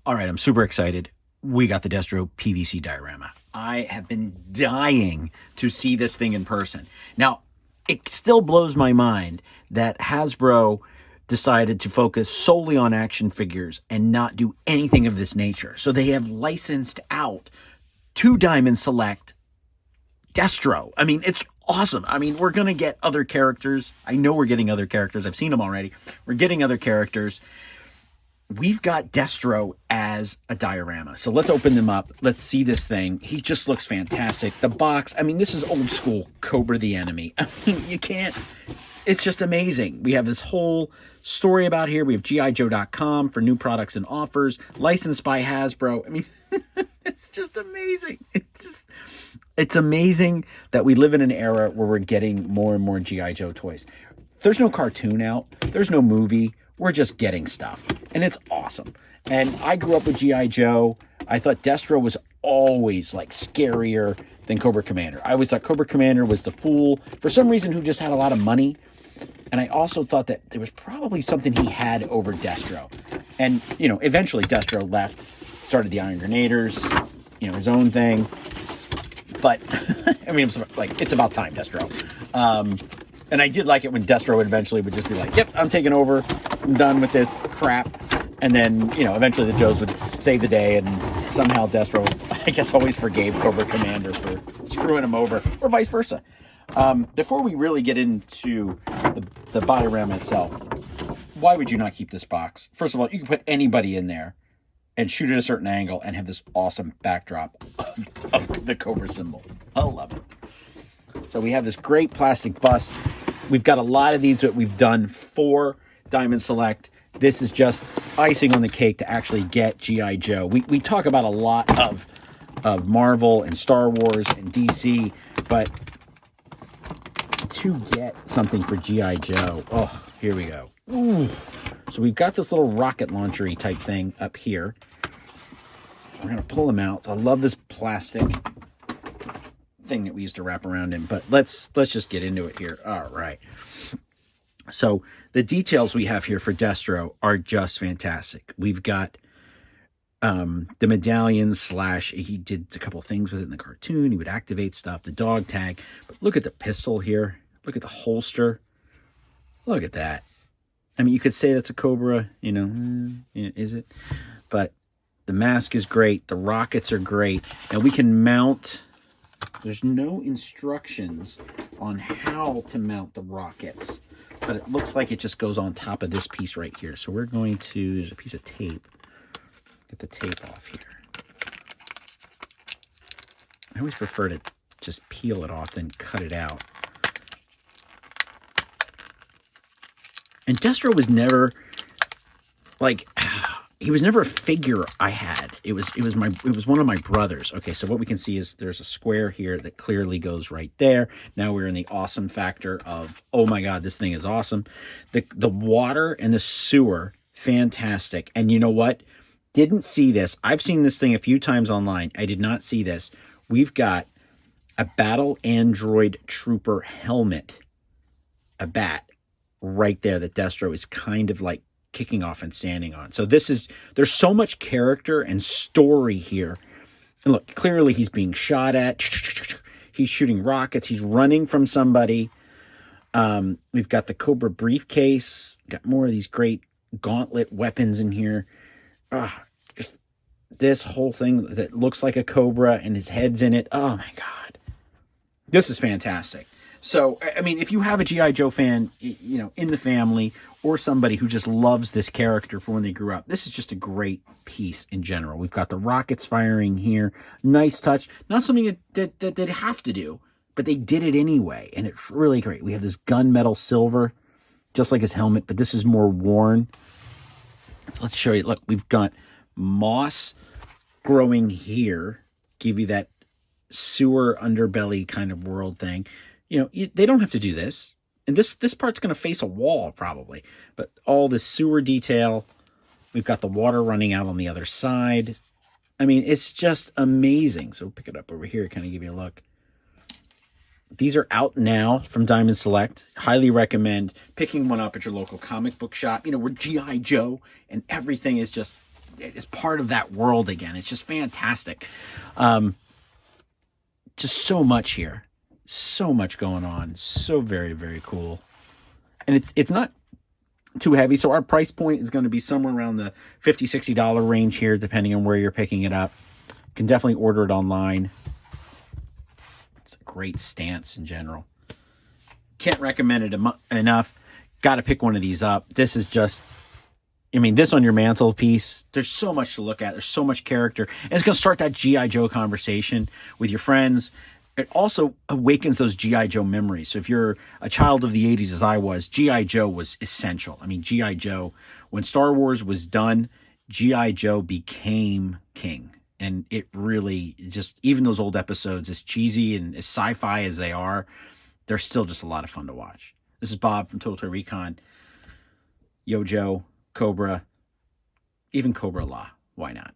All right, I'm super excited. We got the Destro PVC diorama. I have been dying to see this thing in person. Now, it still blows my mind that Hasbro decided to focus solely on action figures and not do anything of this nature. So they have licensed out to Diamond Select Destro. I mean, it's awesome. I mean, we're going to get other characters. I know we're getting other characters. I've seen them already. We're getting other characters. We've got Destro as a diorama. So let's open them up. Let's see this thing. He just looks fantastic. The box, I mean, this is old school Cobra the Enemy. I mean, you can't, it's just amazing. We have this whole story about here. We have GIJoe.com for new products and offers, licensed by Hasbro. I mean, it's just amazing. It's amazing that we live in an era where we're getting more and more G.I. Joe toys. There's no cartoon out. There's no movie. We're just getting stuff. And it's awesome. And I grew up with G.I. Joe. I thought Destro was always like scarier than Cobra Commander. I always thought Cobra Commander was the fool, for some reason, who just had a lot of money. And I also thought that there was probably something he had over Destro. And, you know, eventually Destro left, started the Iron Grenaders, you know, his own thing. But, I mean, it's about time, Destro. And I did like it when Destro would just be like, yep, I'm taking over. I'm done with this crap. And then, you know, eventually the Joes would save the day, and somehow Destro, I guess, always forgave Cobra Commander for screwing him over, or vice versa. Before we really get into the diorama itself, why would you not keep this box? First of all, you can put anybody in there and shoot at a certain angle and have this awesome backdrop of the Cobra symbol. I love it. So we have this great plastic bust. We've got a lot of these that we've done for Diamond Select. This is just icing on the cake to actually get G.I. Joe. We talk about a lot of Marvel and Star Wars and DC, but to get something for G.I. Joe, oh, here we go. Ooh. So we've got this little rocket launcher-y type thing up here. We're going to pull them out. I love this plastic thing that we used to wrap around in, but let's just get into it here. All right. So the details we have here for Destro are just fantastic. We've got the medallions / he did a couple things with it in the cartoon. He would activate stuff, the dog tag. But look at the pistol here. Look at the holster. Look at that. I mean, you could say that's a Cobra, you know, is it? But the mask is great. The rockets are great. And we can mount. There's no instructions on how to mount the rockets, but it looks like it just goes on top of this piece right here. So we're going to, there's a piece of tape. Get the tape off here. I always prefer to just peel it off, then cut it out. And Destro was never like, he was never a figure I had. It was one of my brothers. Okay, so what we can see is there's a square here that clearly goes right there. Now we're in the awesome factor of, oh my God, this thing is awesome. The water and the sewer, fantastic. And you know what? Didn't see this. I've seen this thing a few times online. I did not see this. We've got a battle android trooper helmet, a bat right there that Destro is kind of like kicking off and standing on. So there's so much character and story here. And look, clearly he's being shot at. He's shooting rockets. He's running from somebody. We've got the Cobra briefcase. Got more of these great gauntlet weapons in here. Just this whole thing that looks like a Cobra and his head's in it. Oh my God. This is fantastic. So, I mean, if you have a G.I. Joe fan, you know, in the family, or somebody who just loves this character from when they grew up, this is just a great piece in general. We've got the rockets firing here. Nice touch. Not something that they have to do, but they did it anyway, and it's really great. We have this gunmetal silver, just like his helmet, but this is more worn. So let's show you. Look, we've got moss growing here, give you that sewer underbelly kind of world thing. You know, they don't have to do this. And this part's going to face a wall probably. But all this sewer detail. We've got the water running out on the other side. I mean, it's just amazing. So we'll pick it up over here, kind of give you a look. These are out now from Diamond Select. Highly recommend picking one up at your local comic book shop. You know, we're G.I. Joe, and everything is just is part of that world again. It's just fantastic. Just so much here. So much going on. So very, very cool. And it's not too heavy. So our price point is going to be somewhere around the $50, $60 range here, depending on where you're picking it up. You can definitely order it online. It's a great stance in general. Can't recommend it enough. Got to pick one of these up. This is just, I mean, this on your mantelpiece, there's so much to look at. There's so much character. And it's going to start that G.I. Joe conversation with your friends. It also awakens those G.I. Joe memories. So if you're a child of the 80s, as I was, G.I. Joe was essential. I mean, G.I. Joe, when Star Wars was done, G.I. Joe became king. And it really just, even those old episodes, as cheesy and as sci-fi as they are, they're still just a lot of fun to watch. This is Bob from Total Toy Recon. Yo Joe, Cobra, even Cobraaaaaa. Why not?